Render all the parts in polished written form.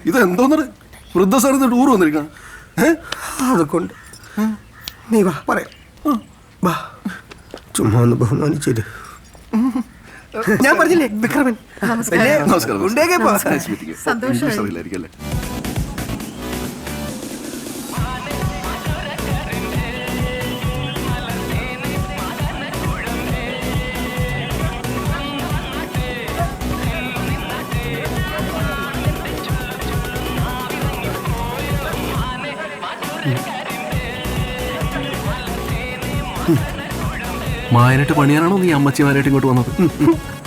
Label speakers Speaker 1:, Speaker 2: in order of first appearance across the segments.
Speaker 1: ഇതെന്തോന്ന് വൃദ്ധസാറിന് ടൂർ വന്നിരിക്കണം.
Speaker 2: അതുകൊണ്ട് നീ വാ പറയാം. വാ ചുമ്മാ ഒന്ന് ബഹുമാനിച്ചേര്. ഞാൻ പറഞ്ഞില്ലേ വിക്രമൻ.
Speaker 1: സന്തോഷമായിരിക്കല്ലേ? മായനായിട്ട് പണിയാനാണോ നീ അമ്മച്ചിമാരായിട്ട് ഇങ്ങോട്ട് വന്നത്?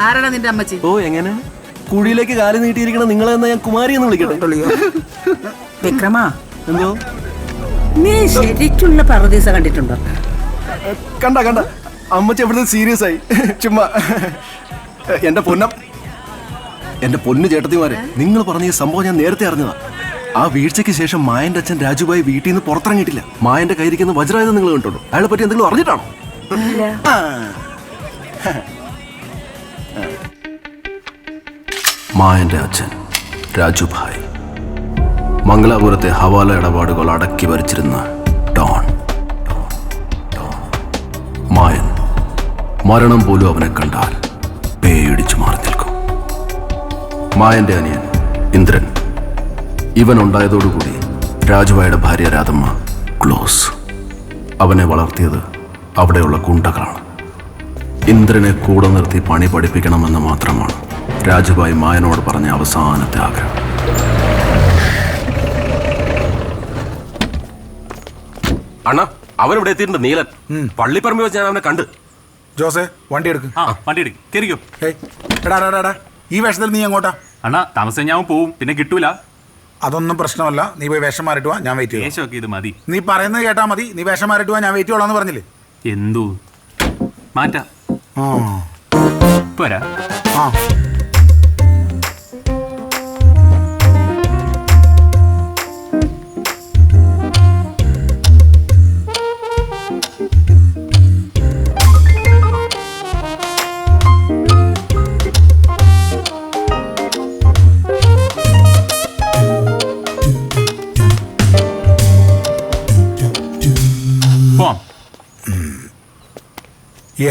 Speaker 3: ആരാടാ നിന്റെ അമ്മച്ചി?
Speaker 1: ഓ എങ്ങനെ കുഴിയിലേക്ക് കാല് നീട്ടിയിരിക്കണം നിങ്ങളെ എന്നാ ഞാൻ കുമാരി എന്ന് വിളിക്കട്ടെ?
Speaker 3: വിക്രമാ,
Speaker 1: എന്തോ
Speaker 3: നീ ശരിക്കുള്ള പറുദീസ കണ്ടിട്ടുണ്ടോ?
Speaker 1: കണ്ട അമ്മച്ചി എവിടുന്ന് സീരിയസ് ആയി. ചുമ്മാ എന്റെ പൊന്നു ചേട്ടത്തിമാരെ, നിങ്ങൾ പറഞ്ഞ ഈ സംഭവം ഞാൻ നേരത്തെ അറിഞ്ഞതാ. ആ വീഴ്ചയ്ക്ക് ശേഷം മായന്റെ അച്ഛൻ രാജുഭായി വീട്ടിൽ നിന്ന് പുറത്തിറങ്ങിയിട്ടില്ല. മായന്റെ കയ്യിരിക്കുന്ന വജ്രായുധം നിങ്ങൾ കണ്ടോ? അയാളെ പറ്റി എന്തെങ്കിലും അറിഞ്ഞിട്ടാണോ? മായന്റെ അച്ഛൻ രാജുഭായ് മംഗലാപുരത്തെ ഹവാല ഇടപാടുകൾ അടക്കി ഭരിച്ചിരുന്ന ഡോൺ. മായൻ മരണം പോലും അവനെ കണ്ടാൽ പേടിച്ചു മാറി നിൽക്കും. മായന്റെ അനിയൻ ഇന്ദ്രൻ, ഇവൻ ഉണ്ടായതോടുകൂടി രാജുഭായുടെ ഭാര്യ രാധമ്മ ക്ലോസ്. അവനെ വളർത്തിയത് അവിടെയുള്ള ഗുണ്ടകളാണ്. ഇന്ദ്രനെ കൂടെ നിർത്തി പണി പഠിപ്പിക്കണമെന്ന് മാത്രമാണ് രാജുഭായ് മായനോട് പറഞ്ഞ അവസാനത്തെ ആഗ്രഹം.
Speaker 4: അണ്ണാ, അവനിവിടെ എത്തിയിട്ടുണ്ട്. നീലൻ പള്ളിപ്പറമ്പ് വെച്ച് ഞാൻ അവനെ കണ്ട്.
Speaker 5: ജോസേ, വണ്ടി എടുക്കും.
Speaker 6: വണ്ടി എടുക്കും, കേറിക്കോ.
Speaker 5: എടാ ഈ വേഷത്തിൽ നീ എങ്ങോട്ടാ?
Speaker 6: അണ്ണാ, താമസം ഞാൻ പോവും, പിന്നെ കിട്ടൂല.
Speaker 5: അതൊന്നും പ്രശ്നമല്ല, നീ പോയി വേഷം മാറിട്ട് വാ, ഞാൻ വെയിറ്റ് ചെയ്യാം.
Speaker 6: വേഷമൊക്കെ ഇത് മതി.
Speaker 5: നീ പറയുന്നത് കേട്ടാ മതി. നീ വേഷം മാറിട്ട് വാ, ഞാൻ വെയിറ്റ് ചെയ്യോളാന്ന് പറഞ്ഞില്ലേ?
Speaker 6: എന്തോ മാറ്റാ പോരാ.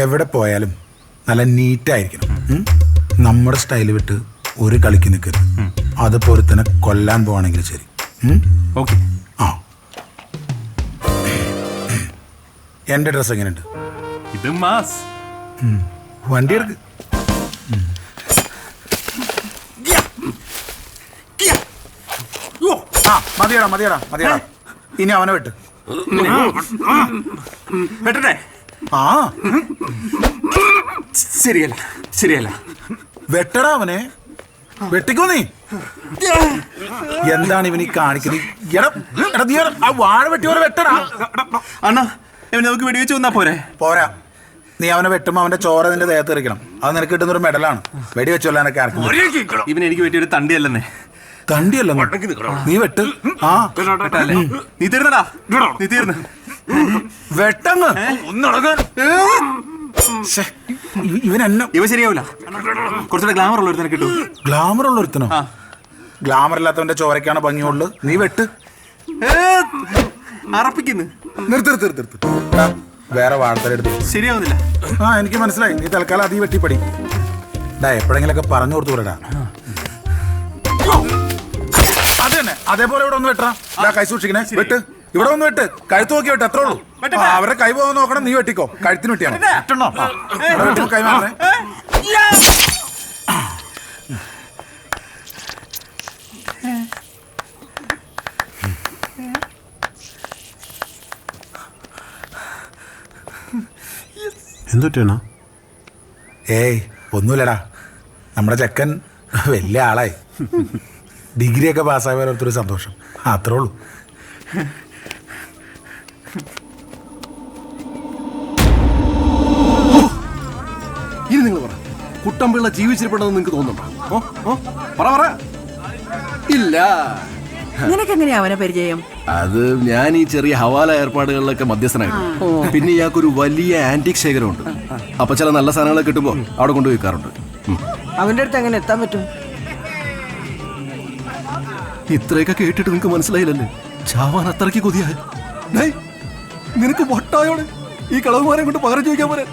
Speaker 5: എവിടെ പോയാലും നല്ല നീറ്റായിരിക്കണം. നമ്മുടെ സ്റ്റൈല് വിട്ട് ഒരു കളിക്ക് നിൽക്കരുത്. അതിപ്പോ ഒരുത്തനെ കൊല്ലാൻ പോവാണെങ്കിൽ ശരി.
Speaker 6: ഓക്കെ.
Speaker 5: ആ, എന്റെ ഡ്രസ് എങ്ങനെയുണ്ട്?
Speaker 6: ഇത് മാസ്.
Speaker 5: വണ്ടി എടുക്ക്. മതിയടാ. ഇനി അവനെ വിട്ട്.
Speaker 6: വെട്ടട്ടെ?
Speaker 5: ആ,
Speaker 6: ശരിയല്ല.
Speaker 5: വെട്ടടാ അവനെ. വെട്ടിക്കോ നീ. എന്താണ് ഇവനീ കാണിക്കുന്നത്? ആ വാഴ വെട്ടിയോരെ വെട്ടടാ.
Speaker 6: അണ്ണാ, നമുക്ക് വെടിവെച്ച് വന്നാ
Speaker 5: പോരാ. നീ അവനെ വെട്ടുമ്പോ അവന്റെ ചോര നിന്റെ ദേഹത്ത് എറിക്കണം. അത് നിനക്ക് കിട്ടുന്നൊരു മെഡലാണ്. വെടിവെച്ച് കൊല്ലാനൊക്കെ ആർക്കും.
Speaker 6: ഇവന് എനിക്ക് പറ്റിയൊരു തണ്ടിയല്ലെന്നേ.
Speaker 5: തണ്ടിയല്ല, നീ വെട്ട്. ആ,
Speaker 6: നീ തീർന്നടാ.
Speaker 5: വെട്ടങ്ങ്.
Speaker 6: ഇവ ശരിയാവില്ല. കുറച്ചുകൂടെ ഗ്ലാമർ ഉള്ള ഒരുത്തനെ കിട്ടും.
Speaker 5: ഗ്ലാമർ ഉള്ള ഒരുത്തനോ? ഗ്ലാമർ ഇല്ലാത്തവന്റെ ചോരക്കാണ് ഭംഗിയുള്ളു. നീ വെട്ട്.
Speaker 6: അറപ്പിക്കുന്നു.
Speaker 5: നിർത്ത്. വേറെ വാർത്തലെടുത്തു.
Speaker 6: ശരിയാവുന്നില്ല.
Speaker 5: ആ, എനിക്ക് മനസ്സിലായി. നീ തൽക്കാലം അതീ വെട്ടിപ്പടി. എപ്പോഴെങ്കിലൊക്കെ പറഞ്ഞു കൊടുത്തുകൂടാ. അത് തന്നെ. അതേപോലെ ഇവിടെ ഒന്ന് വെട്ടാ. കൈ സൂക്ഷിക്കണേ. വെട്ട്. ഇവിടെ ഒന്ന് വെട്ട്. കഴുത്ത് നോക്കി വെട്ട്. അത്രേ ഉള്ളൂ. അവരുടെ കൈ പോകാൻ നോക്കണം. നീ വെട്ടിക്കോ. കഴുത്തിന് വെട്ടിയാണ്. കൈ മാറേ.
Speaker 1: എന്തുട്ടാ?
Speaker 5: ഏയ് ഒന്നുമില്ലടാ. നമ്മുടെ ചെക്കൻ വലിയ ആളായി. ഡിഗ്രിയൊക്കെ പാസ്സായ ഓരോരുത്തൊരു സന്തോഷം. അത്രേ ഉള്ളൂ.
Speaker 1: കുട്ടമ്പിള്ള ജീവിച്ചിരിപ്പുണ്ടെന്ന് നിങ്ങൾക്ക് തോന്നുന്നുണ്ടോ? ഓ ഓ പറ പറ. ഇല്ല.
Speaker 3: നിനക്കെങ്ങനെയാ അവനെ പരിചയം?
Speaker 1: അത് ഞാൻ ഈ ചെറിയ ഹവാല ഏർപ്പാടുകളിലൊക്കെ മധ്യസ്ഥനായിട്ട്. പിന്നെ ഇയാൾക്കൊരു വലിയ ആന്റിക് ശേഖരമുണ്ട്. അപ്പൊ ചില നല്ല സാധനങ്ങളൊക്കെ കിട്ടുമ്പോ അവിടെ കൊണ്ടുപോയി വെക്കാറുണ്ട്.
Speaker 2: അവന്റെ അടുത്ത് എങ്ങനെ എത്താൻ പറ്റും?
Speaker 1: ഇത്രയൊക്കെ കേട്ടിട്ട് നിനക്ക് മനസ്സിലായില്ലല്ലേ? ചാവാൻ അത്രയ്ക്ക് കൊതിയായ നിനക്ക് വട്ടായോടെ ഈ കളവുമാരെ കൊണ്ട് പകരം ചോദിക്കാൻ പോരെ?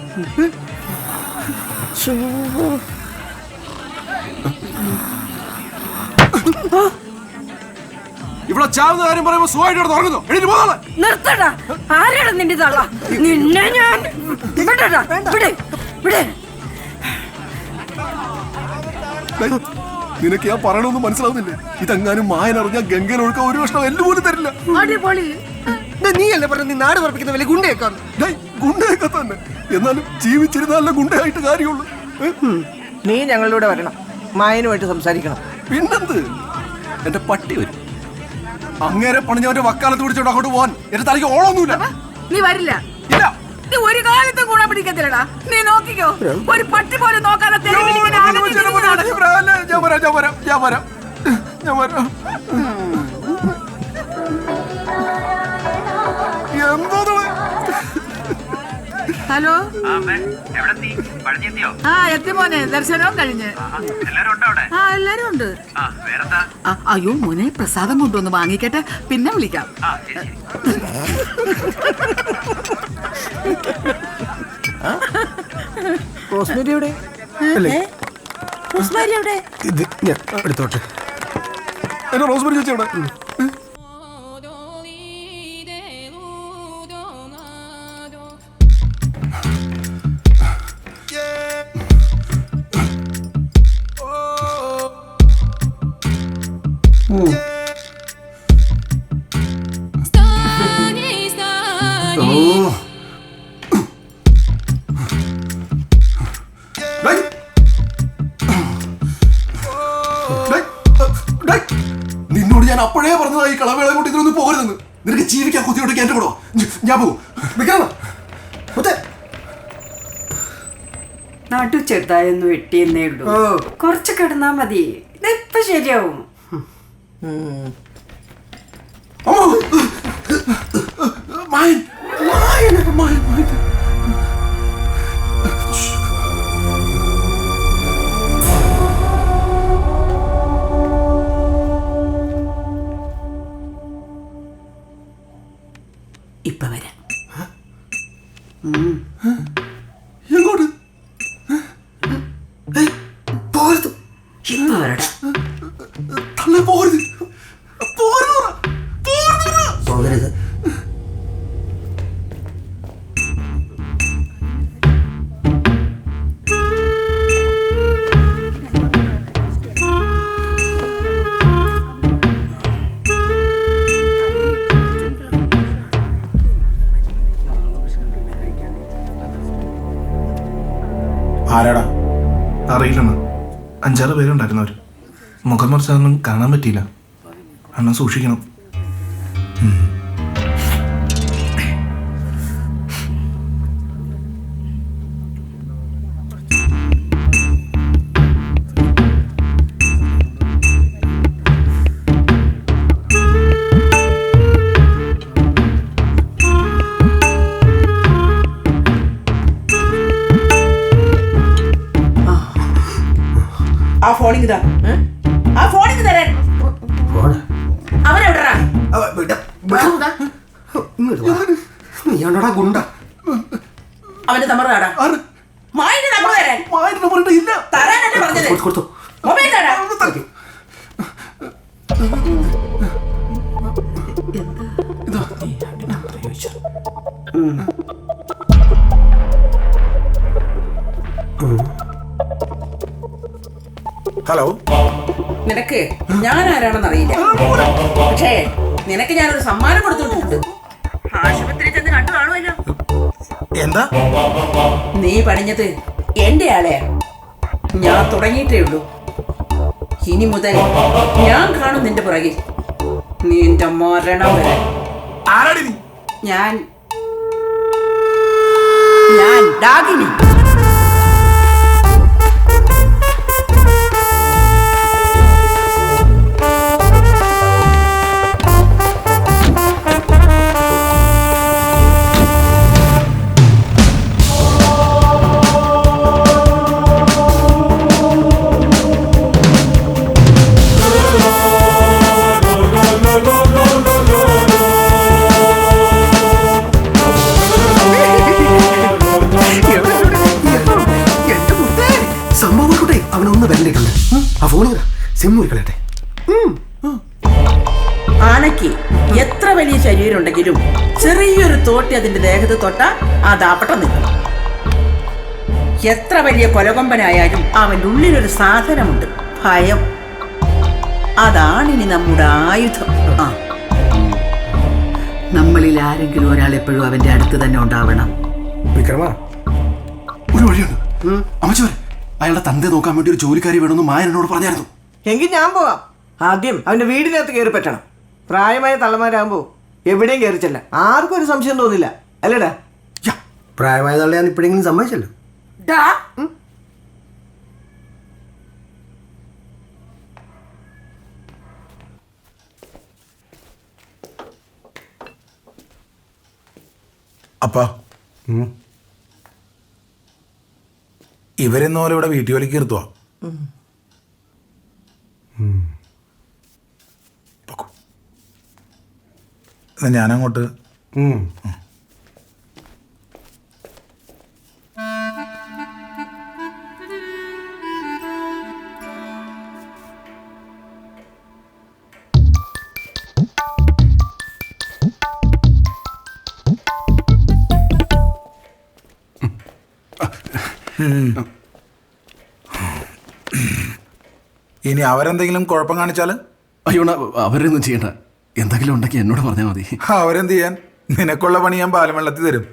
Speaker 1: ഇവിടെ ചാവുന്ന കാര്യം പറയുമ്പോ സുഖമായിട്ട് തുറങ്ങുന്നു. എഴുതി പോകാതെ
Speaker 7: നിർത്തടാ. ആരാണ് നിന്റെ തള്ള? നിന്നെ ഞാൻ വിടടാ. വിട് വിട്.
Speaker 1: നിനക്ക് ഞാൻ പറയണമെന്ന് മനസ്സിലാവുന്നില്ലേ? ഇതെങ്ങാനും മായനറിഞ്ഞാൽ ഗംഗയിൽ ഒഴുക്കാൻ ഒരു വർഷം എല്ലു പോലും തരില്ല.
Speaker 3: അടിപൊളി.
Speaker 2: നീ അല്ലേ പറഞ്ഞ നീ നാട് പറപ്പിക്കുന്ന വലിയ ഗുണ്ടയേക്കാണ്.
Speaker 1: ഗുണ്ടയൊക്കെ തന്നെ. എന്നാലും ജീവിച്ചിരുന്നാലേ ഗുണ്ടയായിട്ട് കാര്യമുള്ളൂ.
Speaker 2: നീ ഞങ്ങളുടെ വരണം, മായനുമായിട്ട് സംസാരിക്കണം.
Speaker 1: പിന്നെന്ത്? എന്റെ പട്ടി വരും. അങ്ങേരെ പണിഞ്ഞവന്റെ വക്കാലത്ത് പിടിച്ചോണ്ട് അങ്ങോട്ട് പോവാൻ എന്റെ തലയ്ക്ക് ഓളൊന്നുമില്ല.
Speaker 3: നീ വരില്ല.
Speaker 1: ഇല്ല.
Speaker 3: നീ ഒരു കാലത്തും ഗുണം പിടിക്കത്തില്ലടാ. നീ നോക്കിക്കോ. ഒരു പട്ടി പോലും നോക്കാതെ തെരുവിലിങ്ങനെ അലഞ്ഞ് തിരിഞ്ഞ് നടക്കും.
Speaker 1: ഞാൻ വരാം. എന്തോ
Speaker 3: ഹലോ. എത്തി മോനെ. ദർശനവും കഴിഞ്ഞ്. എല്ലാരും ഉണ്ട്. അയ്യോ മോനെ, പ്രസാദം കൊണ്ടുവന്ന് വാങ്ങിക്കട്ടെ, പിന്നെ വിളിക്കാം.
Speaker 2: റോസ്മേരി എവിടെ? ഇത് ഞാൻ എടുത്തോട്ടെ.
Speaker 1: എന്റെ റോസ്മേരി ചേച്ചി എവിടെ? നിന്നോട് ഞാൻ അപ്പോഴേ പറഞ്ഞതാ ഈ കളവേളെ കൊണ്ട് ഇതിനൊന്നും പോകരുതെന്ന്. നിനക്ക് ജീവിക്കാൻ കുത്തിയോട്ട് എന്റെ കൂടെ ഞാൻ പോകും.
Speaker 7: നടു ചെറുതായൊന്നും വെട്ടിയെന്നേ ഉള്ളൂ. കുറച്ച് കിടന്നാ മതി. ഇതിപ്പോ ശരിയാവും.
Speaker 3: ഇപ്പൊ വരാം.
Speaker 1: എങ്ങോട്ട്?
Speaker 2: പോകരുത്.
Speaker 3: ഇപ്പൊ വരടാ.
Speaker 1: തള്ളേ പോകരുത്.
Speaker 2: പോകരുത്.
Speaker 6: ആരാടാ? അറിയില്ലെന്ന്. 5-6 പേരുണ്ടായിരുന്നവർ. മുഖം മറിച്ചതൊന്നും കാണാൻ പറ്റിയില്ല. അണ്ണൻ സൂക്ഷിക്കണം.
Speaker 3: ആ ഫോണിങ് താ. ആ ഫോണിങ് തരാൻ. അവനെവിടാ?
Speaker 2: നീയാണോടാ ഗുണ്ട?
Speaker 3: അവന്റെ നമ്പറാടാ. മായിന്റെ നമ്പർ തരാൻ.
Speaker 1: ഇല്ല.
Speaker 3: തരാനല്ലേ പറഞ്ഞത്?
Speaker 2: കൊടുത്തു.
Speaker 3: മൊബൈൽ തരാ.
Speaker 5: ഹലോ.
Speaker 3: നിനക്ക് ഞാൻ ആരാണെന്ന് അറിയില്ല, പക്ഷേ നിനക്ക് ഞാനൊരു സമ്മാനം കൊടുത്തുവിട്ടിട്ടുണ്ട്. ആശുപത്രി ചെന്ന് കണ്ടു കാണുമല്ലോ.
Speaker 5: എന്താ?
Speaker 3: നീ പണിഞ്ഞത് എന്റെ ആളെയാണ്. ഞാൻ തുടങ്ങിയിട്ടേ ഉള്ളൂ. ഇനി മുതൽ ഞാൻ കാണും നിന്റെ പുറകിൽ. നിന്റെ മരണം വരെ.
Speaker 5: ആരാടി നീ?
Speaker 3: ഞാൻ ഡാഗിനി.
Speaker 2: സിമ്മു കളയട്ടെ.
Speaker 8: ആനയ്ക്ക് എത്ര വലിയ ശരീരം ഉണ്ടെങ്കിലും ചെറിയൊരു തോട്ടി അതിന്റെ ദേഹത്ത് തൊട്ടാ അതാപട്ടം നിൽക്കും. എത്ര വലിയ കൊലകൊമ്പനായാലും അവൻ്റെ ഉള്ളിലൊരു സാധനമുണ്ട്, ഭയം. അതാണിനി നമ്മുടെ ആയുധം.
Speaker 3: നമ്മളിൽ ആരെങ്കിലും ഒരാൾ എപ്പോഴും അവന്റെ അടുത്ത് തന്നെ ഉണ്ടാവണം.
Speaker 2: വിക്രമ,
Speaker 1: ഒരു വഴിയുണ്ട്. അമ്മച്ചോരെ, അയാളുടെ തന്റെ നോക്കാൻ വേണ്ടി ഒരു ജോലിക്കാരി വേണമെന്ന് മായ എന്നോട് പറഞ്ഞായിരുന്നു.
Speaker 9: എങ്കിൽ ഞാൻ പോവാം. ആദ്യം അവന്റെ വീടിനകത്ത് കയറി പറ്റണം. പ്രായമായ തള്ളമാരാകുമ്പോ എവിടെയും കയറിച്ചല്ല, ആർക്കും ഒരു സംശയം തോന്നില്ല, അല്ലേടാ?
Speaker 2: പ്രായമായ തള്ള ഞാൻ ഇപ്പോഴെങ്കിലും സമ്മതിച്ചല്ലോ.
Speaker 5: അപ്പ ഇവരെന്നോലെ ഇവിടെ വീട്ടുജോലിക്ക് നിർത്തുവാ. ഞാനങ്ങോട്ട്. ഇനി അവരെന്തെങ്കിലും കുഴപ്പം കാണിച്ചാല്?
Speaker 1: അയ്യോ, അവരൊന്നും ചെയ്യണ്ട. എന്തെങ്കിലും ഉണ്ടെങ്കിൽ എന്നോട് പറഞ്ഞാൽ മതി.
Speaker 5: അവരെന്ത് ചെയ്യാൻ? നിനക്കുള്ള പണി ഞാൻ പാലം വെള്ളത്തിൽ തരും.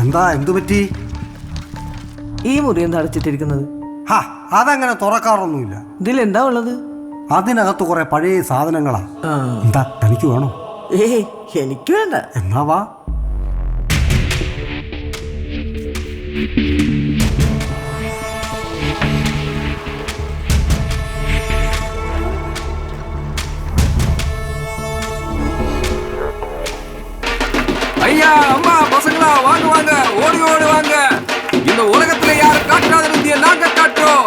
Speaker 2: എന്താ, എന്തു പറ്റി?
Speaker 9: ഈ മുറി എന്താ അടച്ചിട്ടിരിക്കുന്നത്?
Speaker 2: അതങ്ങനെ തുറക്കാറൊന്നുമില്ല.
Speaker 9: ഇതിലെന്താ ഉള്ളത്?
Speaker 2: അതിനകത്ത് കുറെ പഴയ സാധനങ്ങളാ. എന്താ, തനിക്ക് വേണോ?
Speaker 9: എനിക്ക് വേണ്ട.
Speaker 2: എന്നാ വാ.
Speaker 10: ஐயா, அம்மா, பசங்களா, வாங்க வாங்க, ஓடி ஓடி வாங்க. இந்த உலகத்துல யாரும் காட்டாத வித்தியை நாங்க காட்டுறோம்.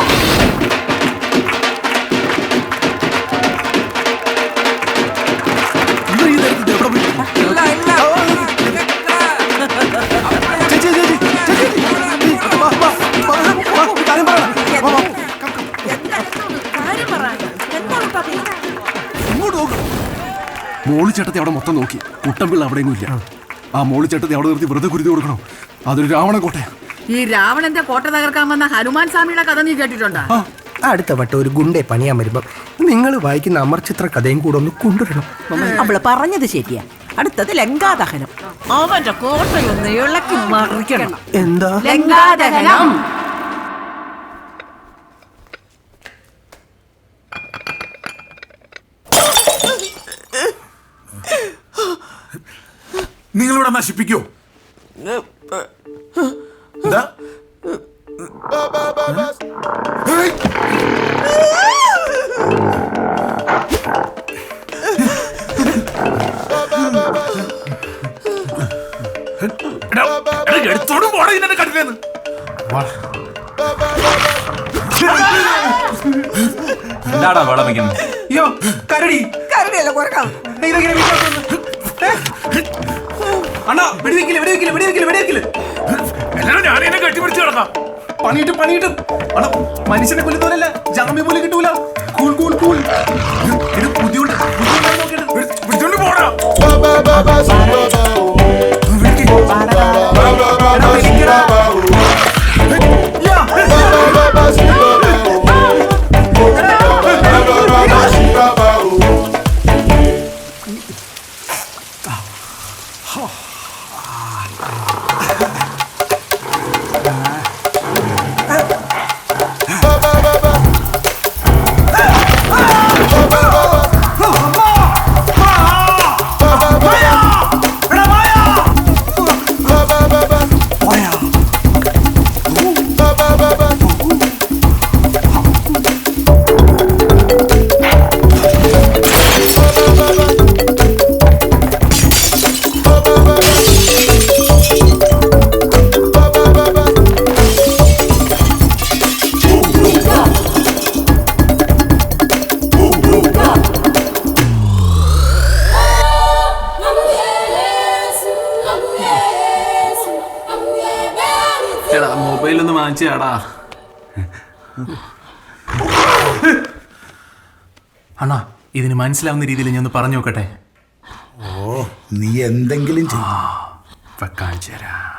Speaker 10: இல்ல இல்ல
Speaker 1: മോളിച്ചേട്ടത്തെ അവിടെ മൊത്തം നോക്കി. കുട്ടമ്പിള്ള അവിടെയൊന്നും ഇല്ല. ആ മോളിച്ചേട്ടത്തെ അവിടെ നിർത്തി വെറുതെ കുരുതി കൊടുക്കണം. അതൊരു രാവണ കോട്ടയാ.
Speaker 3: ഈ രാവണന്റെ കോട്ട തകർക്കാൻ വന്ന ഹനുമാൻ സ്വാമിയുടെ കഥ നീ കേട്ടിട്ടുണ്ടോ?
Speaker 2: അടുത്ത വട്ടം ഒരു ഗുണ്ടെ പണിയാൻ വരുമ്പം നിങ്ങൾ വായിക്കുന്ന അമർചിത്ര കഥയും കൂടെ ഒന്ന് കൊണ്ടുവരണം.
Speaker 8: അവള് പറഞ്ഞത് ശരിയാ. അടുത്തത് ലങ്കാദഹനം. അവന്റെ കോട്ടയൊന്ന് ഇളക്കി മറിക്കണം.
Speaker 2: എന്താ
Speaker 3: ലങ്കാദഹനം?
Speaker 5: നിങ്ങളിവിടെ നശിപ്പിക്കോ? എന്താ? എടുത്തോടും പോടാ ഇതിനെ കണ്ടില്ലെന്ന്.
Speaker 6: എന്താടാ വെള്ളം വെക്കുന്നത്?
Speaker 9: അയ്യോ, കരടി. കരടിയല്ല, കുറക്കാം.
Speaker 6: അണ്ണാ, വെടിവെക്കില്ല, വെടിവെക്കില്ല, വെടിവെക്കില്ല, വെടിവെക്കില്ല.
Speaker 5: എല്ലാരും ഞാനിനെ കെട്ടിപ്പിടിച്ച് കിടക്കാം.
Speaker 6: പണിയിട്ടും അണ്ണാ, മനുഷ്യനെ കൊല്ലുന്നവരല്ല, ജാമ്യം പോലും കിട്ടൂല. Cool cool cool. ഇത് ബുദ്ധിമുട്ട്
Speaker 5: പിടിച്ചോണ്ട് പോടാ.
Speaker 6: വാങ്ങിച്ചാടാ. അണ്ണാ, ഇതിന് മനസ്സിലാവുന്ന രീതിയിൽ ഞാൻ ഒന്ന് പറഞ്ഞു നോക്കട്ടെ.
Speaker 5: ഓ, നീ എന്തെങ്കിലും
Speaker 6: കാണിച്ചു തരാം.